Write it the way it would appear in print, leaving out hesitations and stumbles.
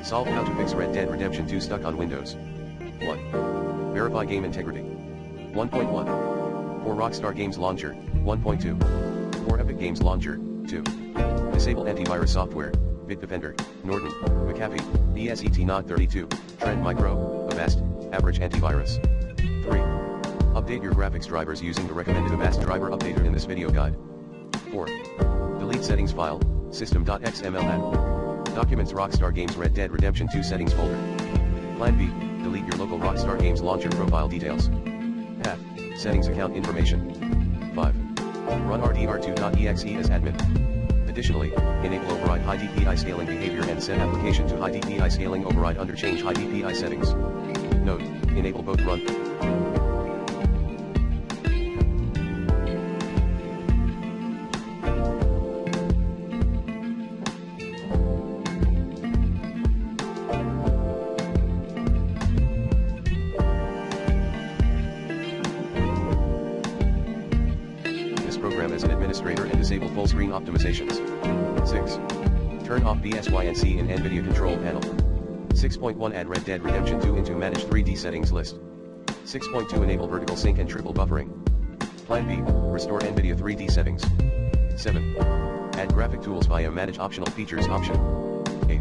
Solve how to fix Red Dead Redemption 2 stuck on Windows. 1. Verify game integrity. 1.1. For Rockstar Games Launcher, 1.2. For Epic Games Launcher, 2. Disable antivirus software, Bitdefender, Norton, McAfee, ESET Nod 32, Trend Micro, Avast, Average Antivirus. 3. Update your graphics drivers using the recommended Avast driver updater in this video guide. 4. Delete settings file, system.xml. Documents Rockstar Games Red Dead Redemption 2 settings folder. Plan B, delete your local Rockstar Games launcher profile details. Path, settings account information. 5. Run rdr2.exe as admin. Additionally, enable override high DPI scaling behavior and set application to high DPI scaling override under change high DPI settings. Note, enable both run. Program as an administrator and disable full screen optimizations. 6. Turn off BSYNC in NVIDIA control panel. 6.1 Add Red Dead Redemption 2 into Manage 3D settings list. 6.2 Enable vertical sync and triple buffering. Plan B, restore NVIDIA 3D settings. 7. Add graphic tools via Manage optional features option. 8.